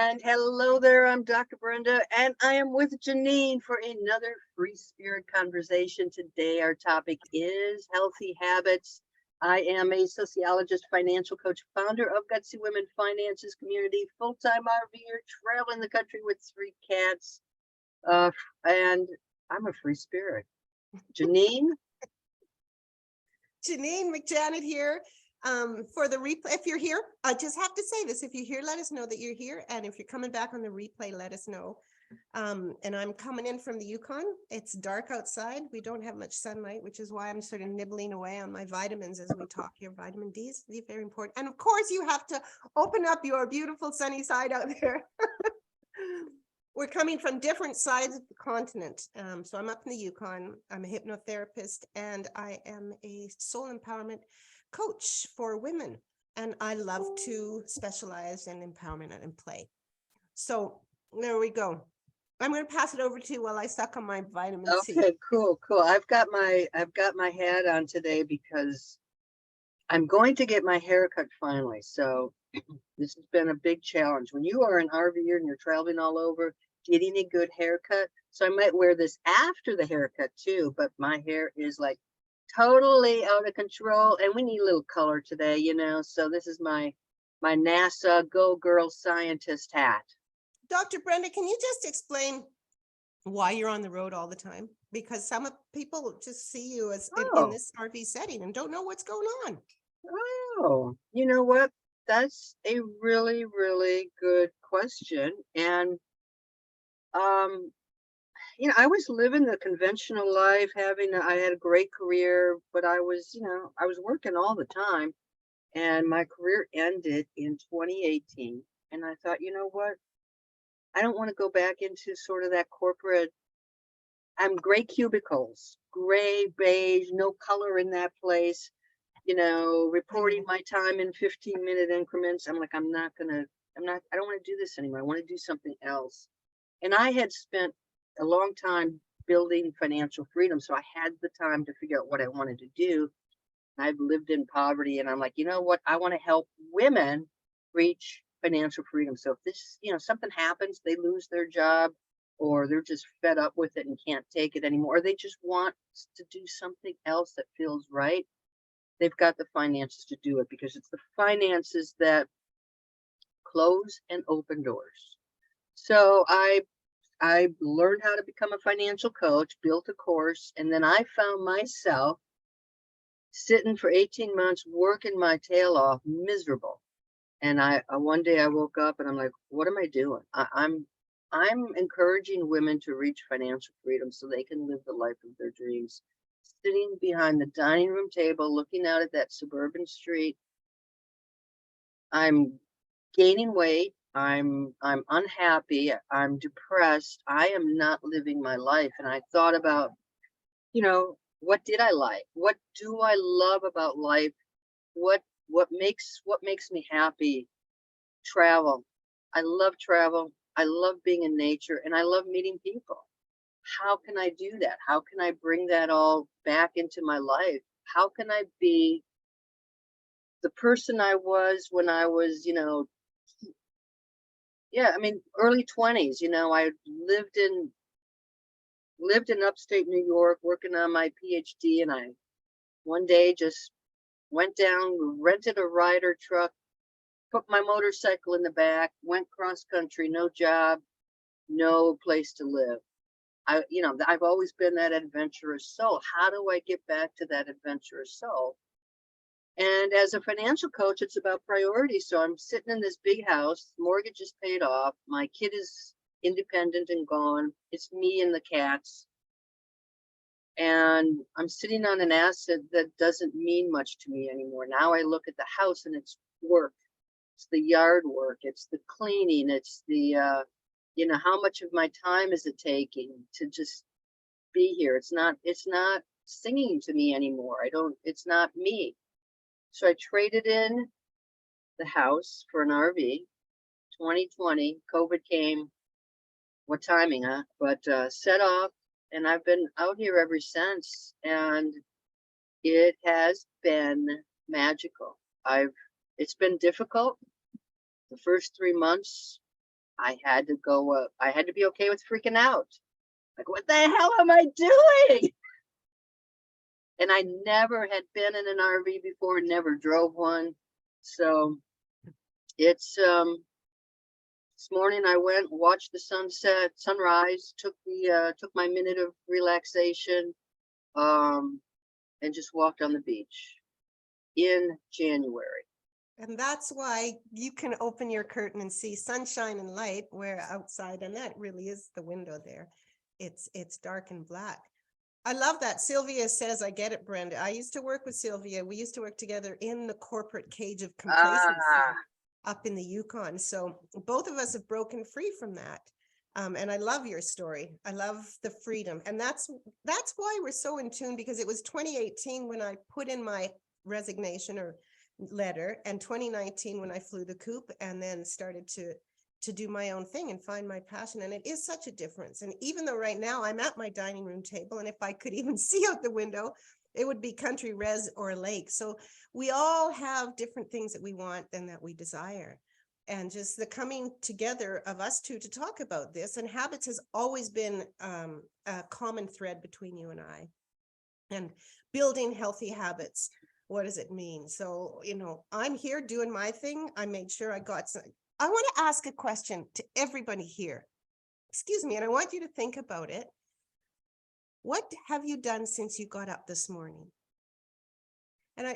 And hello there, I'm Dr. Brenda, and I am with Janine for another Free Spirit conversation. Today, our topic is healthy habits. I am a sociologist, financial coach, founder of Gutsy Women Finances Community, full-time RVer, traveling the country with 3 cats, and I'm a free spirit. Janine? Janine McJannet here for the replay. If you're here, I just have to say this. If you're here, let us know that you're here. And if you're coming back on the replay, let us know. And I'm coming in from the Yukon. It's dark outside. We don't have much sunlight, which is why I'm sort of nibbling away on my vitamins as we talk here. Vitamin D is very important. And of course, you have to open up your beautiful sunny side out there. We're coming from different sides of the continent. So I'm up in the Yukon. I'm a hypnotherapist and I am a soul empowerment coach for women. And I love to specialize in empowerment and play. So there we go. I'm going to pass it over to you while I suck on my vitamin C. Okay, cool. I've got my hat on today because I'm going to get my hair cut finally. So this has been a big challenge. When you are an RVer and you're traveling all over, getting a good haircut. So I might wear this after the haircut too, but my hair is like totally out of control and we need a little color today, you know. So this is my NASA Go Girl Scientist hat. Dr. Brenda, can you just explain why you're on the road all the time? Because some people just see you as in this RV setting and don't know what's going on. Oh, you know what? That's a really, really good question. And you know, I was living the conventional life, I had a great career, but I was working all the time. And my career ended in 2018. And I thought, you know what? I don't want to go back into sort of that corporate. I'm gray cubicles, gray, beige, no color in that place, you know, reporting my time in 15-minute increments. I'm like, I don't want to do this anymore. I want to do something else. And I had spent a long time building financial freedom. So I had the time to figure out what I wanted to do. I've lived in poverty and I'm like, you know what? I want to help women reach financial freedom. So if this, you know, something happens, they lose their job or they're just fed up with it and can't take it anymore, or they just want to do something else that feels right, they've got the finances to do it because it's the finances that close and open doors. So I learned how to become a financial coach, built a course, and then I found myself sitting for 18 months, working my tail off, miserable. And one day I woke up and I'm like, what am I doing? I'm encouraging women to reach financial freedom so they can live the life of their dreams. Sitting behind the dining room table, looking out at that suburban street. I'm gaining weight. I'm unhappy. I'm depressed. I am not living my life. And I thought about, you know, what did I like? What do I love about life? What makes me happy? Travel. I love travel. I love being in nature and I love meeting people. How can I do that? How can I bring that all back into my life? How can I be the person I was when I was, you know, early 20s, you know, I lived in upstate New York working on my PhD, and I one day just went down, rented a Ryder truck, put my motorcycle in the back, went cross country, no job, no place to live. I've always been that adventurous soul. How do I get back to that adventurous soul? And as a financial coach, it's about priorities. So I'm sitting in this big house, mortgage is paid off, my kid is independent and gone. It's me and the cats. And I'm sitting on an asset that doesn't mean much to me anymore. Now I look at the house and it's work. It's the yard work. It's the cleaning. It's the, how much of my time is it taking to just be here? It's not singing to me anymore. It's not me. So I traded in the house for an RV. 2020, COVID came. What timing, huh? But set off, and I've been out here ever since, and it has been magical. It's been difficult. The first 3 months I had to go, I had to be okay with freaking out. Like, what the hell am I doing? And I never had been in an RV before, never drove one. So it's, this morning I went, watched the sunrise, took my minute of relaxation, and just walked on the beach in January. And that's why you can open your curtain and see sunshine and light, where outside, and that really is the window there. It's dark and black. I love that. Sylvia says, I get it, Brenda. I used to work with Sylvia. We used to work together in the corporate cage of complacency up in the Yukon. So both of us have broken free from that. And I love your story. I love the freedom. And that's why we're so in tune, because it was 2018 when I put in my resignation or letter, and 2019 when I flew the coop and then started to do my own thing and find my passion. And it is such a difference. And even though right now I'm at my dining room table, and if I could even see out the window, it would be country res or a lake. So we all have different things that we want and that we desire. And just the coming together of us two to talk about this, and habits has always been a common thread between you and I. And building healthy habits, what does it mean? So, I'm here doing my thing. I made sure I got some. I want to ask a question to everybody here. Excuse me, and I want you to think about it. What have you done since you got up this morning? And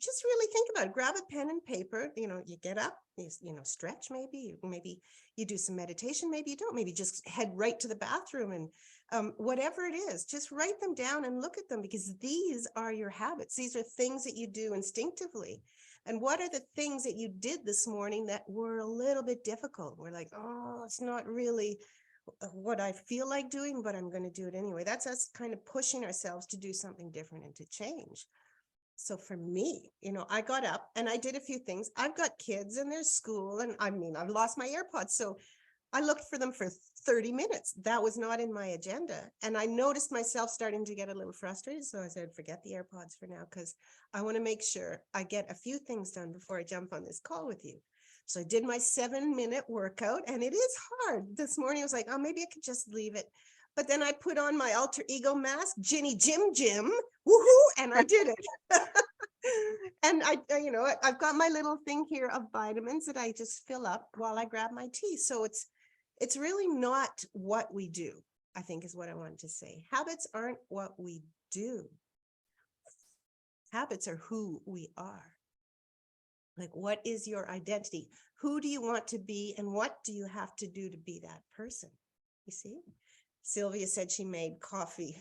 just really think about it. Grab a pen and paper. You get up, you stretch, maybe you do some meditation, maybe you don't, maybe just head right to the bathroom, and whatever it is, just write them down and look at them, because these are your habits. These are things that you do instinctively. And what are the things that you did this morning that were a little bit difficult? We're like, oh, it's not really what I feel like doing, but I'm going to do it anyway. That's us kind of pushing ourselves to do something different and to change. So for me, I got up and I did a few things. I've got kids and there's school, and I've lost my AirPods. So I looked for them for 30 minutes. That was not in my agenda. And I noticed myself starting to get a little frustrated. So I said, forget the AirPods for now, because I want to make sure I get a few things done before I jump on this call with you. So I did my 7-minute workout, and it is hard. This morning I was like, oh, maybe I could just leave it. But then I put on my alter ego mask, Ginny Jim, woohoo, and I did it. And I've got my little thing here of vitamins that I just fill up while I grab my tea. So it's really not what we do, I think, is what I wanted to say. Habits aren't what we do. Habits are who we are. Like, what is your identity? Who do you want to be, and what do you have to do to be that person? You see? Sylvia said she made coffee.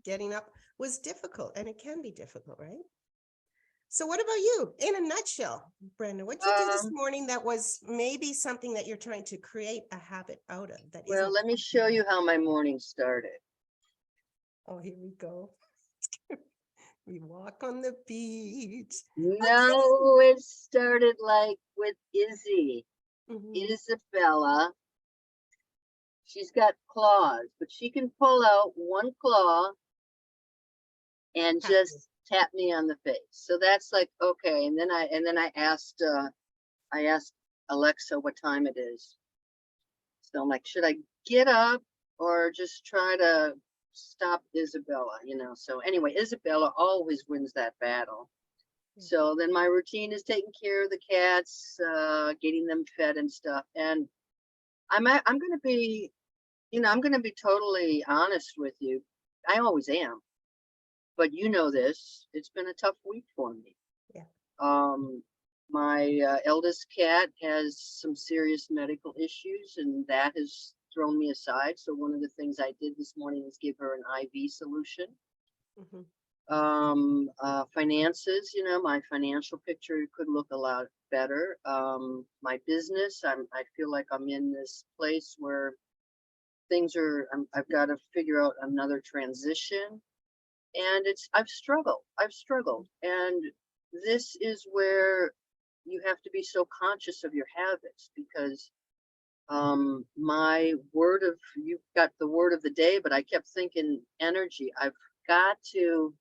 Getting up was difficult, and it can be difficult, right? So what about you? In a nutshell, Brenda, what did you do this morning that was maybe something that you're trying to create a habit out of? Well, let me show you how my morning started. Oh, here we go. We walk on the beach. No, it started like with Izzy. Isabella. She's got claws, but she can pull out one claw and just tap me on the face. So that's like, okay. And then I asked Alexa what time it is. So I'm like, should I get up or just try to stop Isabella? So anyway, Isabella always wins that battle. So then my routine is taking care of the cats, getting them fed and stuff. And I'm going to be, I'm going to be totally honest with you. I always am. But this, it's been a tough week for me. Yeah. My eldest cat has some serious medical issues, and that has thrown me aside. So one of the things I did this morning is give her an IV solution. Finances, my financial picture could look a lot better. My business, I feel like I'm in this place where things are, I've got to figure out another transition. And I've struggled. And this is where you have to be so conscious of your habits, because you've got the word of the day, but I kept thinking energy. I've got to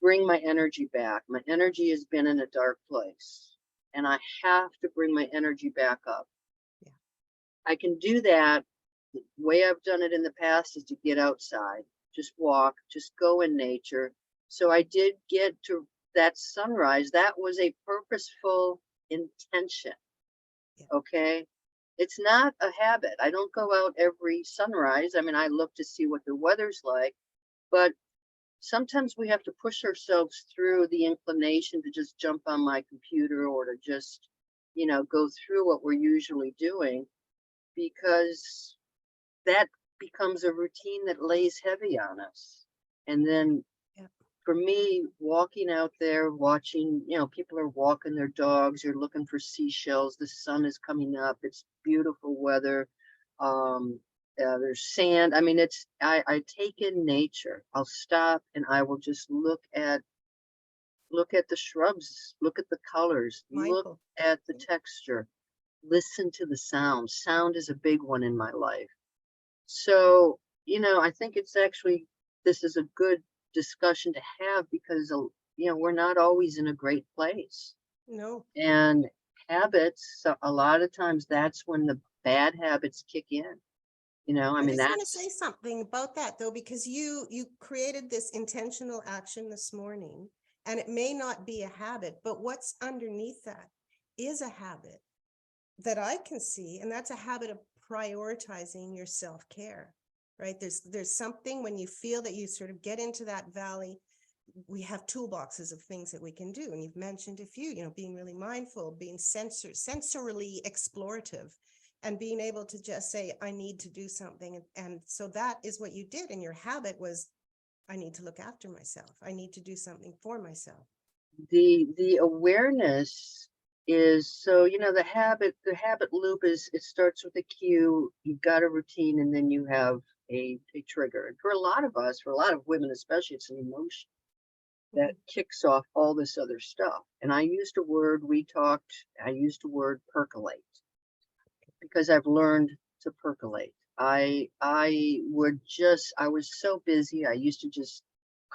bring my energy back. My energy has been in a dark place, and I have to bring my energy back up. I can do that. The way I've done it in the past is to get outside, just walk, just go in nature. So I did get to that sunrise. That was a purposeful intention. Yeah. Okay. It's not a habit. I don't go out every sunrise. I mean, I look to see what the weather's like, but sometimes we have to push ourselves through the inclination to just jump on my computer or to just, go through what we're usually doing, because that becomes a routine that lays heavy on us. And then Yeah. for me, walking out there, watching, people are walking their dogs, you're looking for seashells, the sun is coming up, it's beautiful weather. There's sand. I mean, I take in nature. I'll stop and I will just look at the shrubs, look at the colors, look Mindful. at the texture, listen to the sound. Sound is a big one in my life. So, I think this is a good discussion to have, because, we're not always in a great place. No. And habits, so a lot of times that's when the bad habits kick in. I I mean, just want to say that's something about that though, because you created this intentional action this morning, and it may not be a habit, but what's underneath that is a habit that I can see, and that's a habit of prioritizing your self-care, right? There's something when you feel that you sort of get into that valley, we have toolboxes of things that we can do. And you've mentioned a few, being really mindful, being sensorily explorative, and being able to just say, I need to do something. And so that is what you did. And your habit was, I need to look after myself. I need to do something for myself. the awareness is, so, the habit loop is, it starts with a cue, you've got a routine, and then you have a trigger. And for a lot of us, for a lot of women especially, it's an emotion that kicks off all this other stuff. And I used a word percolate, because I've learned to percolate. I was so busy. I used to just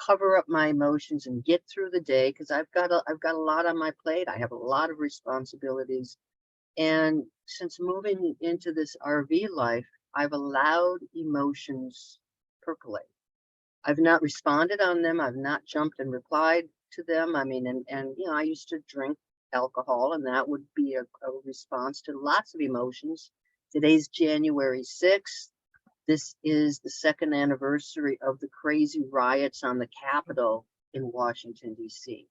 cover up my emotions and get through the day, because I've got a lot on my plate. I have a lot of responsibilities. And since moving into this RV life, I've allowed emotions percolate. I've not responded on them. I've not jumped and replied to them. I mean, and I used to drink alcohol, and that would be a response to lots of emotions. Today's January 6th. This is the second anniversary of the crazy riots on the Capitol in Washington, D.C.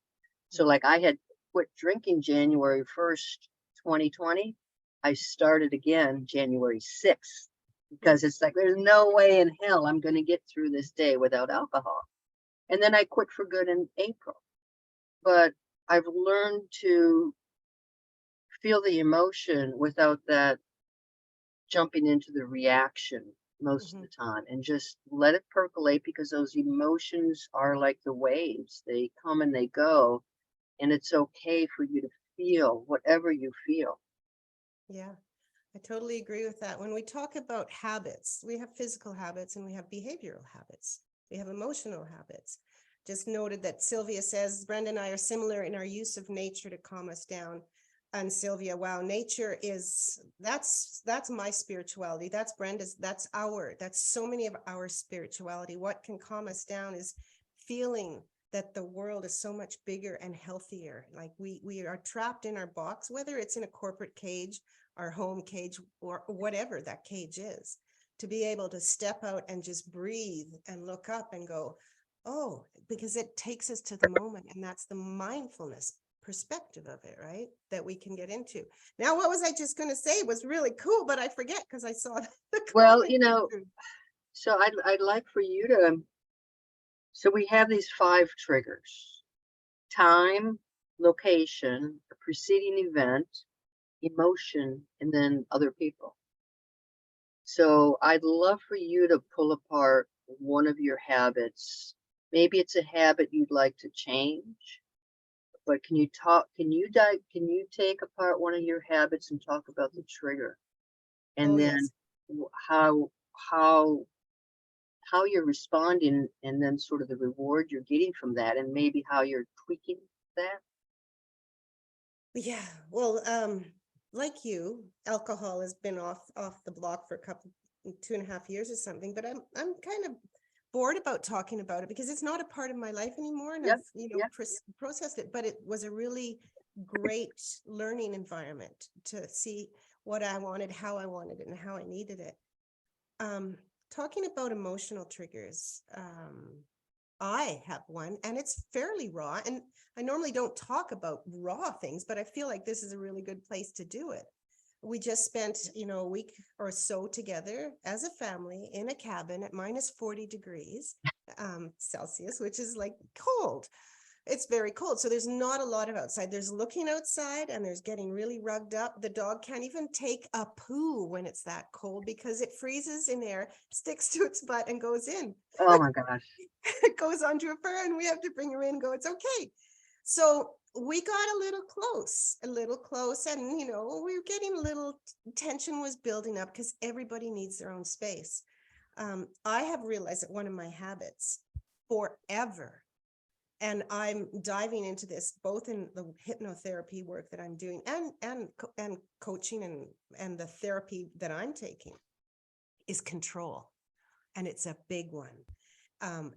So, like, I had quit drinking January 1st, 2020. I started again January 6th, because it's like, there's no way in hell I'm going to get through this day without alcohol. And then I quit for good in April. But I've learned to feel the emotion without that jumping into the reaction most of the time, and just let it percolate, because those emotions are like the waves. They come and they go, and it's okay for you to feel whatever you feel. Yeah, I totally agree with that. When we talk about habits, we have physical habits and we have behavioral habits. We have emotional habits. Just noted that Sylvia says, Brenda and I are similar in our use of nature to calm us down. And Sylvia, wow, nature that's my spirituality. That's Brenda's, that's so many of our spirituality. What can calm us down is feeling that the world is so much bigger and healthier. Like we are trapped in our box, whether it's in a corporate cage, our home cage, or whatever that cage is, to be able to step out and just breathe and look up and go, oh, because it takes us to the moment. And that's the mindfulness perspective of it, right? That we can get into. Now, what was I just going to say was really cool, but I forget because I saw the Well, comment. so I'd like for you to, so we have these 5 triggers: time, location, a preceding event, emotion, and then other people. So I'd love for you to pull apart one of your habits. Maybe it's a habit you'd like to change, but can you take apart one of your habits and talk about the trigger? Oh, And then yes. how how how you're responding, and then sort of the reward you're getting from that, and maybe how you're tweaking that. Yeah. Well, like you, alcohol has been off the block for a couple, 2.5 years or something, but I'm kind of bored about talking about it because it's not a part of my life anymore. And Yep. I've, Yep. processed it, but it was a really great learning environment to see what I wanted, how I wanted it, and how I needed it. Talking about emotional triggers, I have one and it's fairly raw. And I normally don't talk about raw things, but I feel like this is a really good place to do it. We just spent, a week or so together as a family in a cabin at minus 40 degrees Celsius, which is like cold. It's very cold. So there's not a lot of outside. There's looking outside and there's getting really rugged up. The dog can't even take a poo when it's that cold because it freezes in there, sticks to its butt and goes in. Oh my gosh. It goes onto a fur and we have to bring her in and go, it's okay. So we got a little close. And, we were getting a little tension was building up because everybody needs their own space. I have realized that one of my habits forever, and I'm diving into this both in the hypnotherapy work that I'm doing and coaching and the therapy that I'm taking, is control. And it's a big one.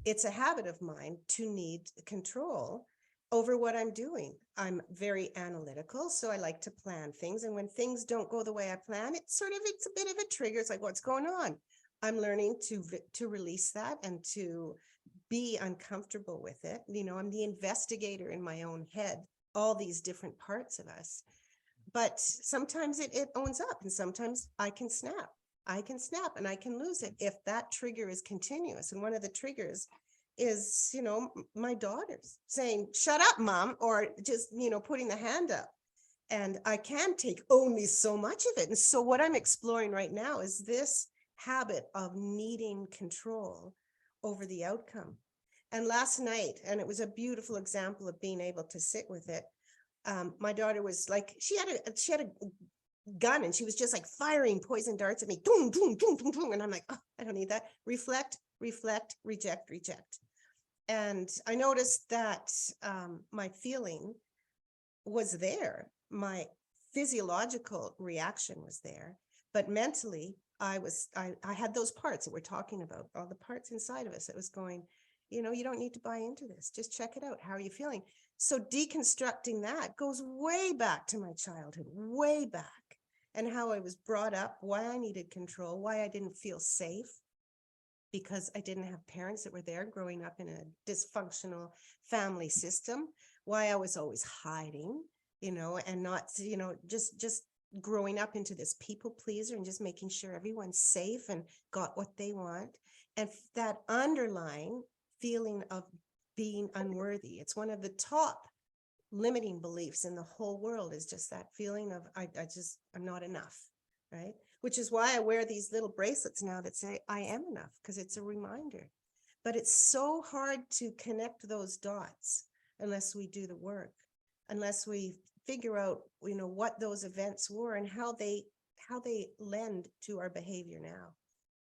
It's a habit of mine to need control over what I'm doing. I'm very analytical, so I like to plan things. And when things don't go the way I plan, it's a bit of a trigger. It's like, what's going on? I'm learning to release that and to be uncomfortable with it. I'm the investigator in my own head, all these different parts of us. But sometimes it owns up and sometimes I can snap and I can lose it if that trigger is continuous. And one of the triggers is, my daughters saying, shut up, mom, or just, putting the hand up. And I can take only so much of it. And so what I'm exploring right now is this habit of needing control over the outcome. And last night, and it was a beautiful example of being able to sit with it. My daughter was like, she had a gun and she was just like firing poison darts at me. Boom, boom, boom, boom, boom. And I'm like, oh, I don't need that. Reflect, reject. And I noticed that my feeling was there. My physiological reaction was there, but mentally I had those parts that we're talking about, all the parts inside of us that was going, you don't need to buy into this. Just check it out. How are you feeling? So deconstructing that goes way back to my childhood, way back, and how I was brought up, why I needed control, why I didn't feel safe, because I didn't have parents that were there growing up in a dysfunctional family system, why I was always hiding, and not, just growing up into this people pleaser and just making sure everyone's safe and got what they want. And that underlying feeling of being unworthy, it's one of the top limiting beliefs in the whole world, is just that feeling of I'm not enough, right? Which is why I wear these little bracelets now that say I am enough, because it's a reminder. But it's so hard to connect those dots unless we do the work, unless we figure out, what those events were and how they lend to our behavior now.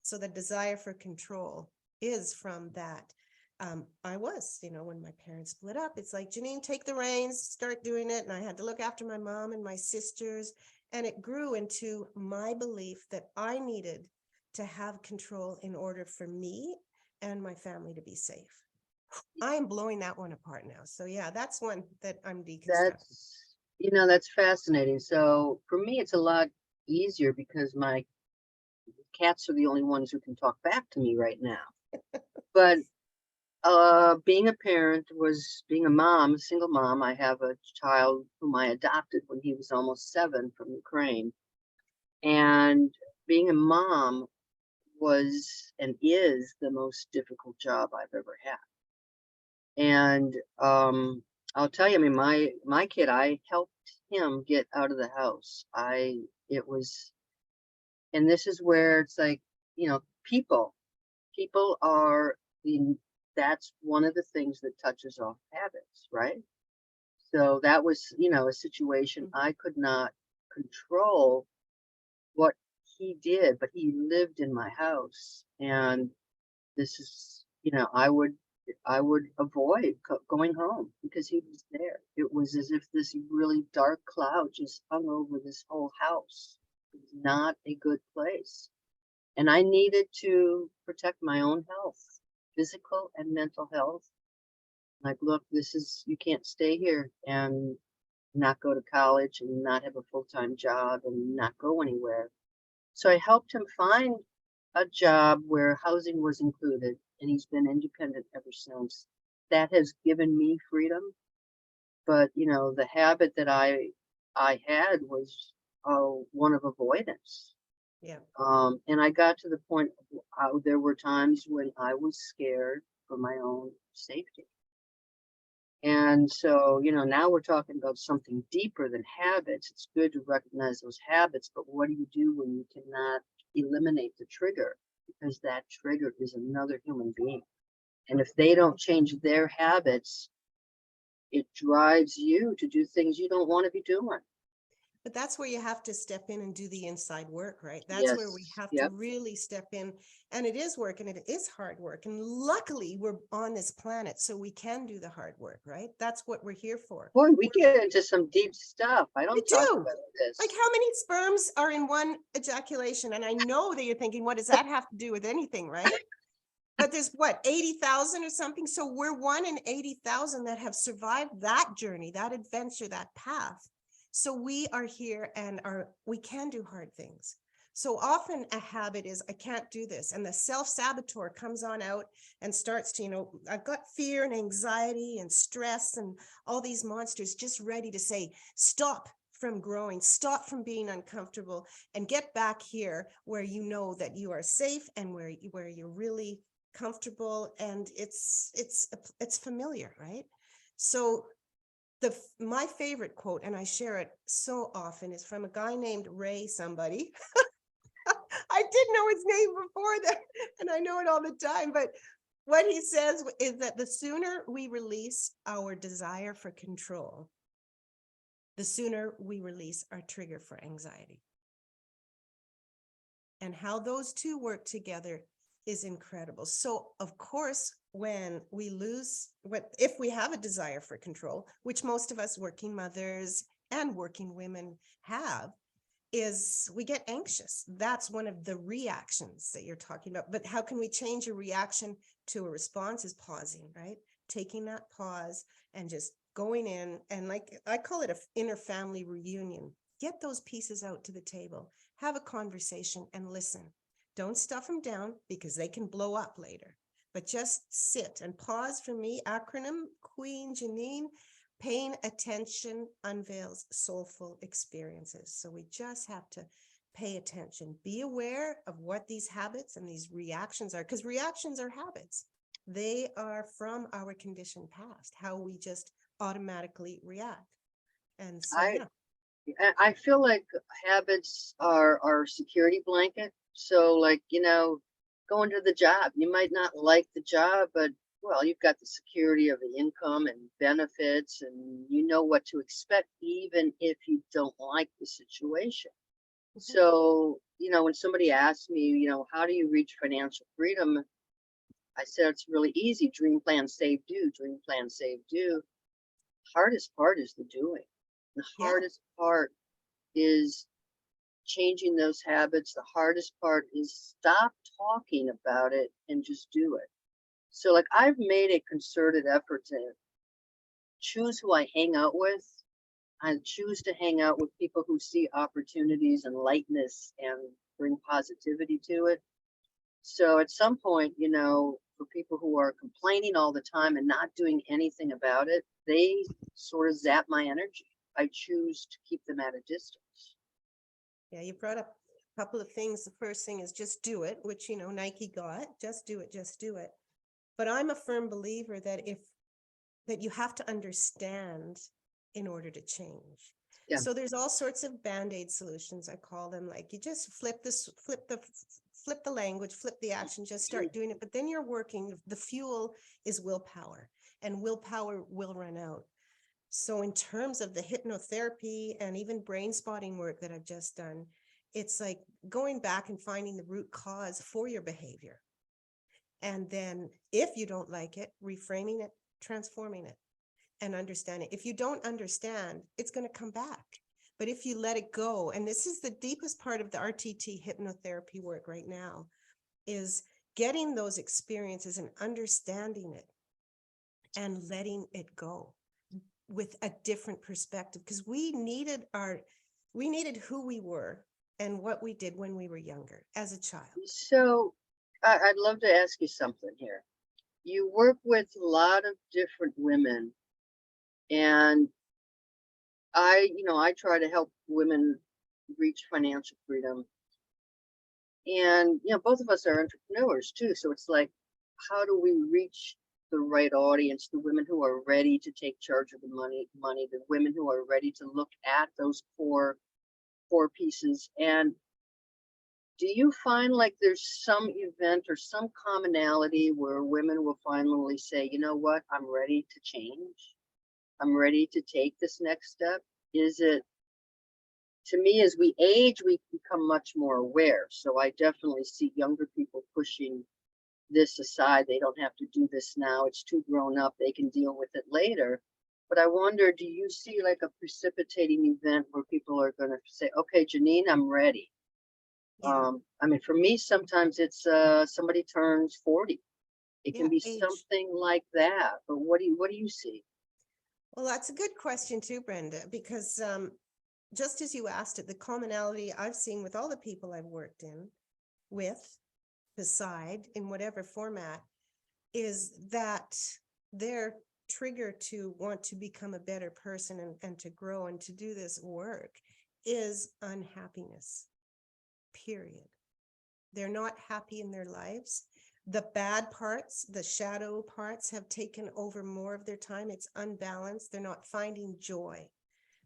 So the desire for control is from that. I was, when my parents split up, it's like, Janine, take the reins, start doing it. And I had to look after my mom and my sisters. And it grew into my belief that I needed to have control in order for me and my family to be safe. I am blowing that one apart now. So yeah, that's one that I'm deconstructing. That's fascinating. So for me, it's a lot easier because my cats are the only ones who can talk back to me right now. But being a parent being a mom, a single mom. I have a child whom I adopted when he was almost 7 from Ukraine. And being a mom was and is the most difficult job I've ever had. And I'll tell you, I mean, my kid, I helped him get out of the house. And this is where it's like, people are that's one of the things that touches off habits, right? So that was, a situation I could not control what he did, but he lived in my house. And this is, I would I would avoid going home because he was there. It was as if this really dark cloud just hung over this whole house. It was not a good place. And I needed to protect my own health, physical and mental health. Like, look, you can't stay here and not go to college and not have a full-time job and not go anywhere. So I helped him find a job where housing was included, and he's been independent ever since. That has given me freedom. But, the habit that I had was one of avoidance. Yeah. And I got to the point there were times when I was scared for my own safety. And so, now we're talking about something deeper than habits. It's good to recognize those habits, but what do you do when you cannot eliminate the trigger? Because that trigger is another human being. And if they don't change their habits, it drives you to do things you don't want to be doing. But that's where you have to step in and do the inside work, right? That's where we Yes. have to Yep. really step in. And it is work and it is hard work. And luckily we're on this planet so we can do the hard work, right? That's what we're here for. Boy, we get into some deep stuff. I We don't talk do. about this. Like how many sperms are in one ejaculation? And I know that you're thinking, what does that have to do with anything, right? But there's what, 80,000 or something? So we're 1 in 80,000 that have survived that journey, that adventure, that path. So we are here and we can do hard things. So often a habit is, I can't do this. And the self-saboteur comes on out and starts to, I've got fear and anxiety and stress and all these monsters just ready to say, stop from growing, stop from being uncomfortable and get back here where you know that you are safe and where you're really comfortable and it's familiar, right? So my favorite quote, and I share it so often, is from a guy named Ray somebody. I did know his name before that, and I know it all the time, but what he says is that the sooner we release our desire for control, the sooner we release our trigger for anxiety. And how those two work together is incredible. So of course, when we if we have a desire for control, which most of us working mothers and working women have, is we get anxious. That's one of the reactions that you're talking about. But how can we change a reaction to a response is pausing, right? Taking that pause and just going in and, like, I call it an inner family reunion. Get those pieces out to the table, have a conversation and listen. Don't stuff them down because they can blow up later, but just sit and pause. For me, acronym Queen Janine, paying attention unveils soulful experiences. So we just have to pay attention, be aware of what these habits and these reactions are, because reactions are habits. They are from our conditioned past, how we just automatically react. And so, I feel like habits are our security blanket. So, like, going to the job, you might not like the job, but well, you've got the security of the income and benefits, and you know what to expect, even if you don't like the situation. So, when somebody asks me, how do you reach financial freedom? I said, it's really easy. Dream, plan, save, do. Dream, plan, save, do. Hardest part is the doing. The hardest part is changing those habits. The hardest part is stop talking about it and just do it. So, like, I've made a concerted effort to choose who I hang out with. I choose to hang out with people who see opportunities and lightness and bring positivity to it. So at some point, for people who are complaining all the time and not doing anything about it, they sort of zap my energy. I choose to keep them at a distance. Yeah, you brought up a couple of things. The first thing is just do it, which, Nike got. Just do it, just do it. But I'm a firm believer that you have to understand in order to change. Yeah. So there's all sorts of band-aid solutions, I call them. Like, you just flip the language, flip the action, just start doing it. But then you're working, the fuel is willpower, and willpower will run out. So in terms of the hypnotherapy and even brain spotting work that I've just done, it's like going back and finding the root cause for your behavior. And then if you don't like it, reframing it, transforming it, and understand it. If you don't understand, it's going to come back. But if you let it go, and this is the deepest part of the RTT hypnotherapy work right now, is getting those experiences and understanding it and letting it go with a different perspective, because we needed who we were and what we did when we were younger as a child. So I'd love to ask you something here. You work with a lot of different women, and I try to help women reach financial freedom. And, both of us are entrepreneurs too. So it's like, how do we reach the right audience, the women who are ready to take charge of the money, the women who are ready to look at those core pieces. And do you find like there's some event or some commonality where women will finally say, you know what, I'm ready to change. I'm ready to take this next step? Is it, to me, as we age, we become much more aware. So I definitely see younger people pushing this aside. They don't have to do this now. It's too grown up. They can deal with it later. But I wonder, do you see like a precipitating event where people are going to say, okay, Janine, I'm ready? Yeah. I mean, for me, sometimes it's somebody turns 40. It can be Age. something like that. But what do you see? Well, that's a good question too, Brenda, because just as you asked it, the commonality I've seen with all the people I've worked beside, in whatever format, is that their trigger to want to become a better person and to grow and to do this work is unhappiness, period. They're not happy in their lives. The bad parts, the shadow parts, have taken over more of their time. It's unbalanced. They're not finding joy.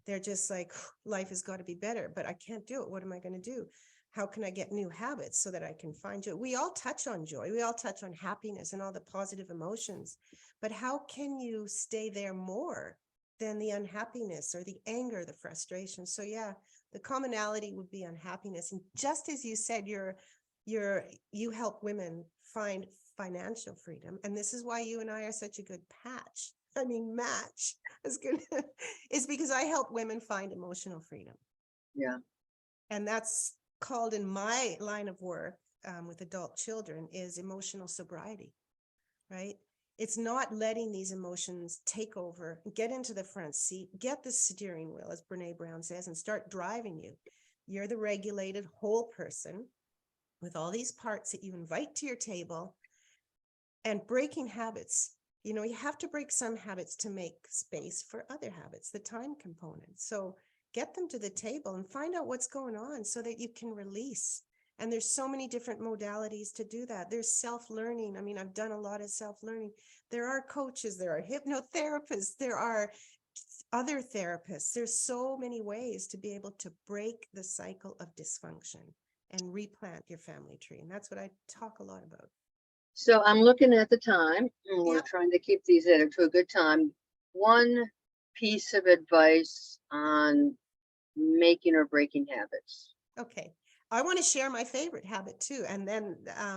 They're just like, life has got to be better, but I can't do it. What am I going to do? How can I get new habits so that I can find joy? We all touch on joy. We all touch on happiness and all the positive emotions. But how can you stay there more than the unhappiness or the anger, the frustration? So yeah, the commonality would be unhappiness. And just as you said, you help women find financial freedom. And this is why you and I are such a good match is good, is because I help women find emotional freedom. Yeah. And that's called, in my line of work with adult children, is emotional sobriety, right? It's not letting these emotions take over, get into the front seat, get the steering wheel, as Brene Brown says, and start driving you. You're the regulated whole person with all these parts that you invite to your table, and breaking habits. You have to break some habits to make space for other habits, the time component. So get them to the table and find out what's going on so that you can release. And there's so many different modalities to do that. There's self-learning. I mean, I've done a lot of self-learning. There are coaches, there are hypnotherapists, there are other therapists. There's so many ways to be able to break the cycle of dysfunction and replant your family tree. And that's what I talk a lot about. So I'm looking at the time, and we're trying to keep these to a good time. One piece of advice on making or breaking habits. Okay. I want to share my favorite habit too. And then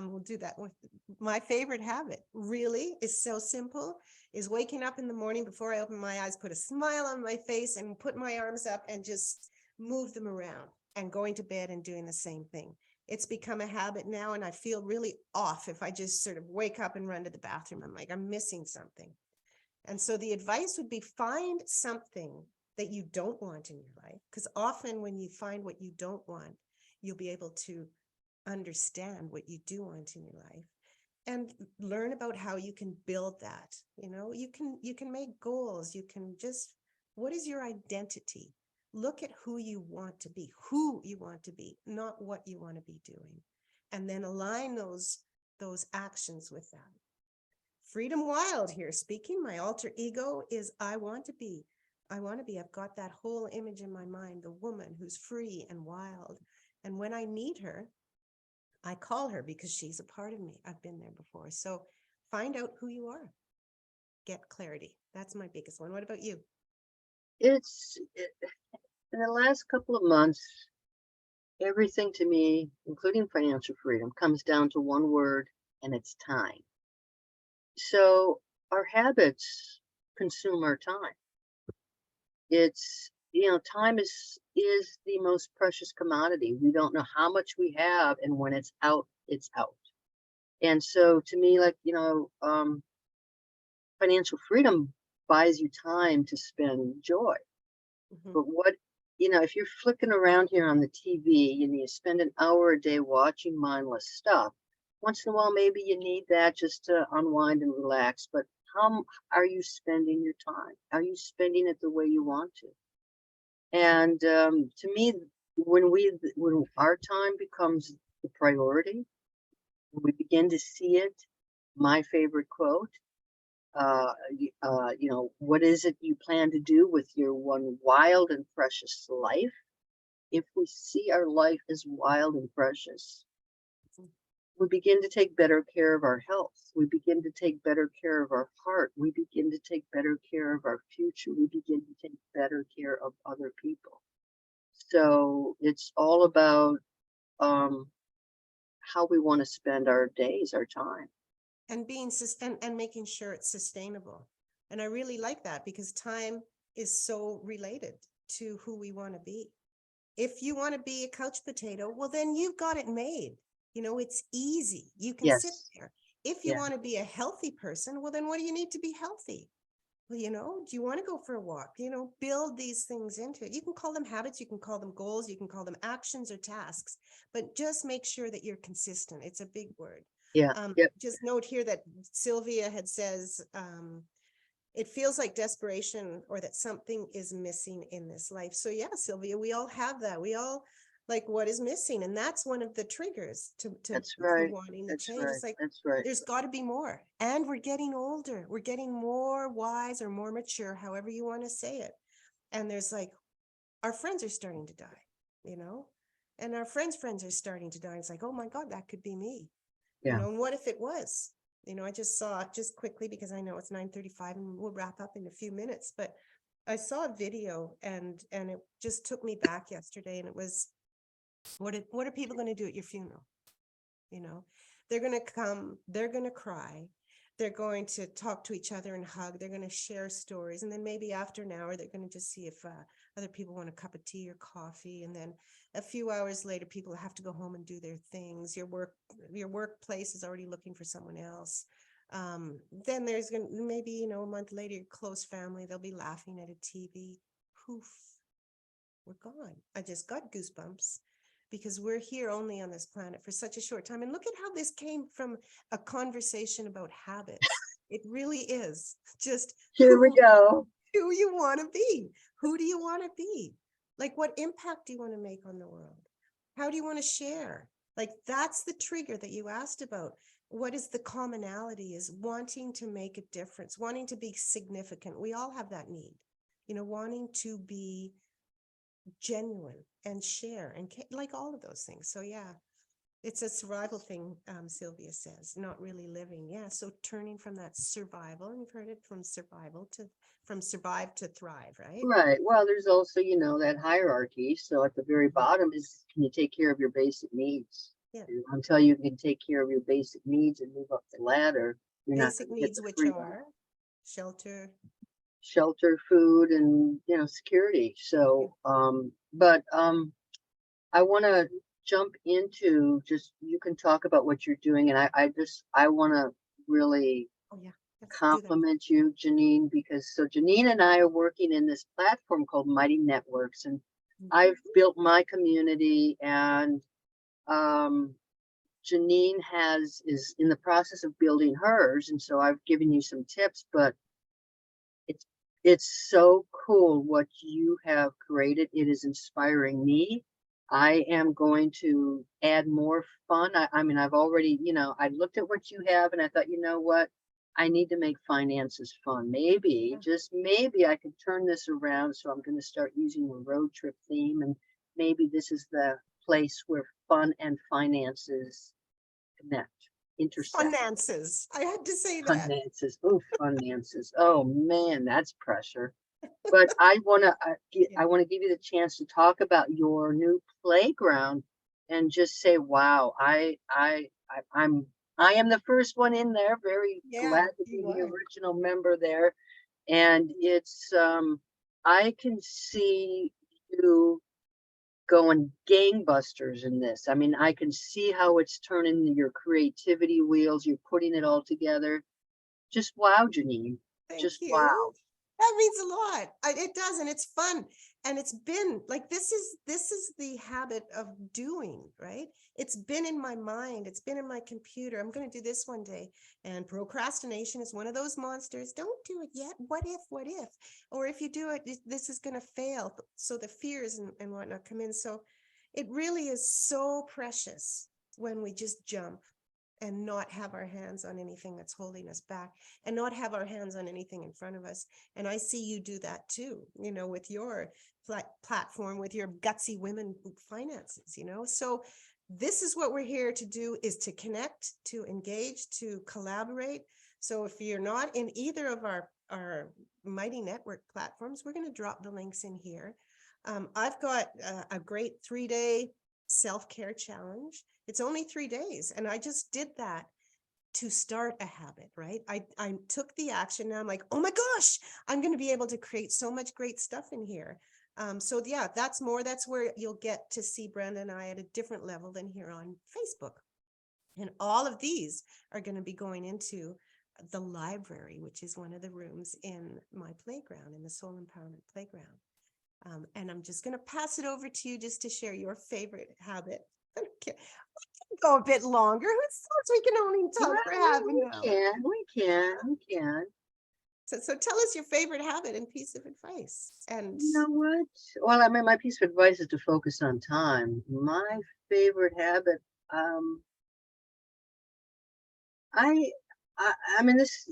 we'll do that. With my favorite habit really is so simple, is waking up in the morning before I open my eyes, put a smile on my face and put my arms up and just move them around, and going to bed and doing the same thing. It's become a habit now, and I feel really off if I just sort of wake up and run to the bathroom. I'm like, I'm missing something. And so the advice would be, find something that you don't want in your life, because often when you find what you don't want, you'll be able to understand what you do want in your life and learn about how you can build that. You can make goals. You can just, what is your identity? Look at who you want to be, not what you want to be doing. And then align those actions with that. Freedom Wild here speaking. My alter ego is I want to be. I've got that whole image in my mind, the woman who's free and wild. And when I need her, I call her because she's a part of me. I've been there before. So find out who you are. Get clarity. That's my biggest one. What about you? In the last couple of months, everything to me, including financial freedom, comes down to one word, and it's time. So our habits consume our time. It's, time is the most precious commodity. We don't know how much we have, and when it's out, it's out. And so to me, like, financial freedom buys you time to spend joy. Mhm. But if you're flicking around here on the TV and you spend an hour a day watching mindless stuff, once in a while, maybe you need that just to unwind and relax. But how are you spending your time? Are you spending it the way you want to? And to me, when our time becomes the priority, when we begin to see it, my favorite quote, what is it you plan to do with your one wild and precious life? If we see our life as wild and precious, we begin to take better care of our health. We begin to take better care of our heart. We begin to take better care of our future. We begin to take better care of other people. So it's all about how we want to spend our days, our time. And and making sure it's sustainable. And I really like that because time is so related to who we want to be. If you want to be a couch potato, well, then you've got it made. It's easy. You can sit Yes. there. If you Yeah. want to be a healthy person, well, then what do you need to be healthy? Well, do you want to go for a walk? Build these things into it. You can call them habits, you can call them goals, you can call them actions or tasks, but just make sure that you're consistent. It's a big word. Yeah. Yep. Just note here that Sylvia had says, it feels like desperation or that something is missing in this life. So yeah, Sylvia, we all have that. We all like what is missing. And that's one of the triggers to That's right. wanting to That's change. right. It's like, That's right. there's got to be more. And we're getting older. We're getting more wise or more mature, however you want to say it. And there's like, our friends are starting to die, and our friends' friends are starting to die. It's like, oh my God, that could be me. Yeah. And what if it was? I just saw just quickly because I know it's 9:35 and we'll wrap up in a few minutes, but I saw a video and it just took me back yesterday, and it was, what are people going to do at your funeral? They're going to come, they're going to cry, they're going to talk to each other and hug, they're going to share stories, and then maybe after an hour they're going to just see if other people want a cup of tea or coffee, and then a few hours later people have to go home and do their things. Your workplace is already looking for someone else. Then there's going to maybe a month later, your close family, they'll be laughing at a TV. Poof, we're gone. I just got goosebumps because we're here only on this planet for such a short time. And look at how this came from a conversation about habits. It really is just Here we go. who you want to be. Who do you want to be? Like, what impact do you want to make on the world? How do you want to share? Like, that's the trigger that you asked about. What is the commonality is wanting to make a difference, wanting to be significant. We all have that need, wanting to be genuine and share and like all of those things. So yeah, it's a survival thing. Sylvia says, not really living. Yeah. So turning from that survival, and you've heard it, from survive to thrive, right? Right. Well, there's also, that hierarchy. So at the very bottom is, can you take care of your basic needs? Yeah. Until you can take care of your basic needs and move up the ladder, you're not Basic going to get needs, the which freedom. are Shelter, food, and security. So, I want to jump into, just, you can talk about what you're doing, and I want to really oh yeah, let's do that. compliment you, Janine, because Janine and I are working in this platform called Mighty Networks, and I've built my community, and Janine is in the process of building hers, and so I've given you some tips, but it's so cool what you have created. It is inspiring me. I am going to add more fun. I mean, I've already, I looked at what you have and I thought, you know what? I need to make finances fun. Maybe, just maybe I could turn this around. So I'm going to start using a road trip theme, and maybe this is the place where fun and finances connect, intersect. Finances. I had to say that. Finances. Oh, finances. Oh man, that's pressure. But I want to give you the chance to talk about your new playground and just say, wow, I'm I am the first one in there. Very Yeah, glad to be you the are. original member there. And it's, I can see you going gangbusters in this. I mean, I can see how it's turning your creativity wheels. You're putting it all together. Just wow, Janine. Thank Just you. wow. That means a lot. It does, and it's fun. And it's been like this is the habit of doing, right? It's been in my mind. It's been in my computer. I'm going to do this one day. And procrastination is one of those monsters. Don't do it yet. What if? What if? Or if you do it, this is going to fail. So the fears and whatnot come in. So it really is so precious when we just jump and not have our hands on anything that's holding us back and not have our hands on anything in front of us. And I see you do that too, with your platform, with your gutsy women finances, So this is what we're here to do, is to connect, to engage, to collaborate. So if you're not in either of our Mighty Network platforms, we're going to drop the links in here. I've got a great 3-day self-care challenge. It's only 3 days. And I just did that to start a habit, right? I took the action. Now I'm like, oh my gosh, I'm going to be able to create so much great stuff in here. So yeah, that's where you'll get to see Brenda and I at a different level than here on Facebook. And all of these are going to be going into the library, which is one of the rooms in my playground, in the Soul Empowerment Playground. And I'm just going to pass it over to you just to share your favorite habit. Okay. We can go a bit longer. Who says we can only talk for half an hour? We can. So tell us your favorite habit and piece of advice. And You know what? Well, I mean, my piece of advice is to focus on time. My favorite habit, um, I, I mean, this,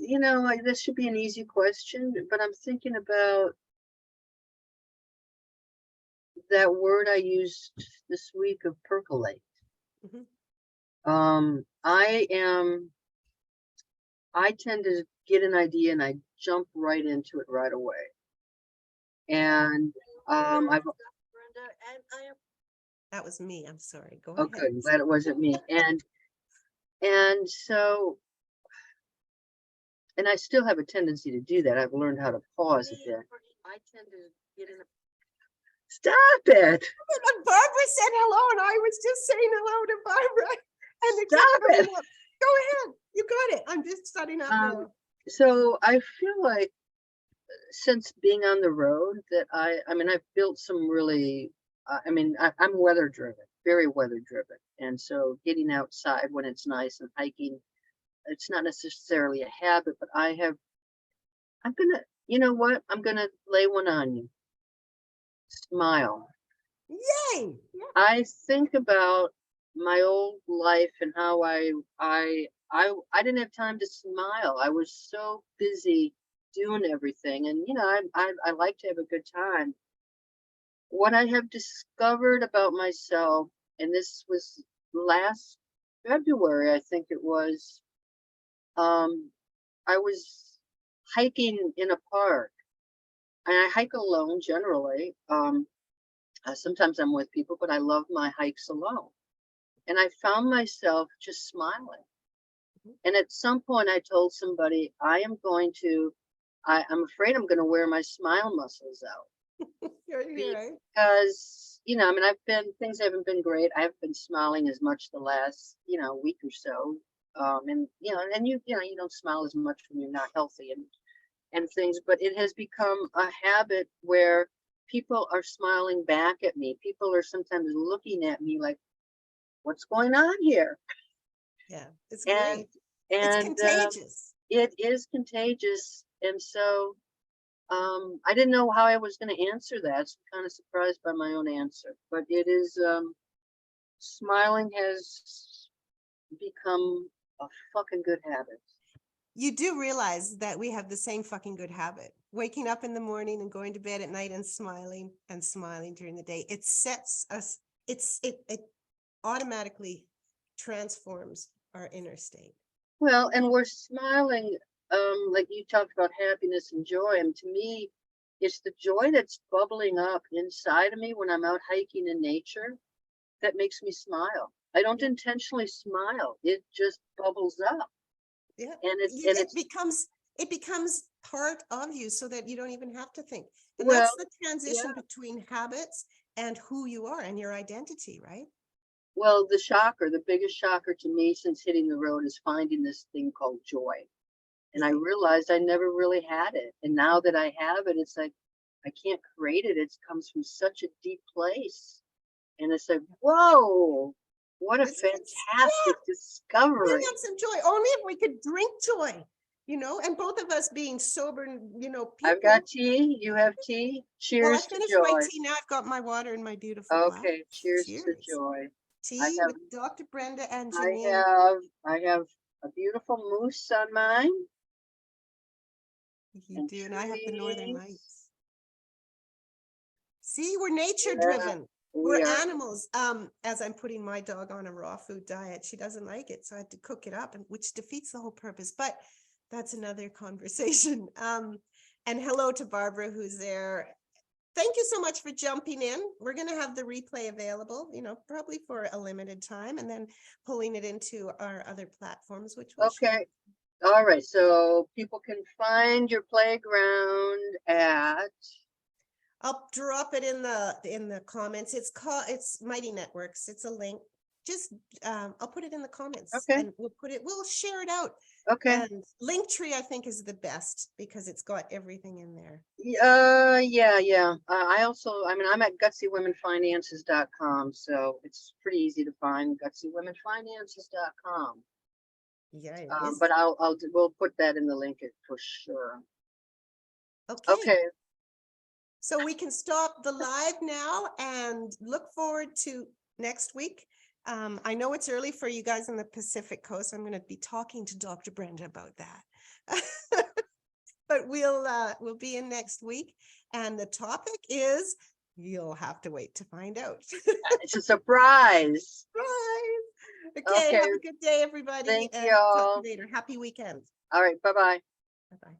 this should be an easy question, but I'm thinking about that word I used this week of percolate. Mhm. I tend to get an idea and I jump right into it right away. And I've Brenda, and I am That was me. I'm sorry. Go oh ahead. good, I'm glad it wasn't me. And so, and I still have a tendency to do that. I've learned how to pause a bit. I tend to get in a stop it. Barbara said hello, and I was just saying hello to Barbara. And they kept Stop going it. up. Go ahead. You got it. I'm just setting up now. So I feel like since being on the road that I mean, I've built some really, I'm weather driven, very weather driven. And so getting outside when it's nice and hiking, it's not necessarily a habit, but I'm gonna, you know what? I'm gonna lay one on you. Smile. Yay. I think about my old life and how I didn't have time to smile. I was so busy doing everything, and I like to have a good time. What I have discovered about myself, and this was last February, I think it was, I was hiking in a park, and I hike alone generally. Sometimes I'm with people, but I love my hikes alone. And I found myself just smiling. And at some point, I told somebody, I'm afraid I'm going to wear my smile muscles out. You're right. Because, things haven't been great. I haven't been smiling as much the last, week or so. You don't smile as much when you're not healthy and things, but it has become a habit where people are smiling back at me. People are sometimes looking at me like, what's going on here? Yeah, it's And great. It's and contagious. it is contagious. And so I didn't know how I was going to answer that. So I'm kind of surprised by my own answer. But it is smiling has become a fucking good habit. You do realize that we have the same fucking good habit. Waking up in the morning and going to bed at night and smiling during the day. It sets us, it automatically transforms our inner state. Well, and we're smiling, like you talked about happiness and joy. And to me, it's the joy that's bubbling up inside of me when I'm out hiking in nature that makes me smile. I don't intentionally smile. It just bubbles up. Yeah. And It becomes part of you so that you don't even have to think. And well, that's the transition yeah. between habits and who you are and your identity, right? Well, the biggest shocker to me since hitting the road is finding this thing called joy. And I Right. realized I never really had it. And now that I have it, it's like I can't create it. It comes from such a deep place. And it's like, whoa, what a Yeah, fantastic bring discovery. out some joy. Only if we could drink joy, and both of us being sober, I've people. got tea. You have tea. Well, I Cheers to finished my joy. tea. Now I've got my water in my beautiful glass. Okay, cheers to Cheers. joy. I Tea have with Dr. Brenda and I Janine. have I have a beautiful moose on mine You and do, and I have the Northern trees. Lights. See, we're nature Yeah, driven. We're we are. animals. As I'm putting my dog on a raw food diet, she doesn't like it, so I had to cook it up, and which defeats the whole purpose. But that's another conversation. And hello to Barbara, who's there. Thank you so much for jumping in. We're going to have the replay available, probably for a limited time, and then pulling it into our other platforms, which we'll share. Okay. All right. So people can find your playground at I'll drop it in the comments. It's Mighty Networks. It's a link. Just I'll put it in the comments, okay. and we'll share it out. Okay. And Linktree, I think, is the best because it's got everything in there. Yeah. I mean, I'm at gutsywomenfinances.com, so it's pretty easy to find gutsywomenfinances.com. Yeah, it is. But we'll put that in the link for sure. Okay. Okay. So we can stop the live now and look forward to next week. I know it's early for you guys on the Pacific Coast. I'm going to be talking to Dr. Brenda about that. But we'll be in next week. And the topic is, you'll have to wait to find out. It's a surprise. Surprise. Okay, Okay. have a good day, everybody. Thank And talk y'all. to you later. Happy weekend. All right. Bye-bye. Bye-bye.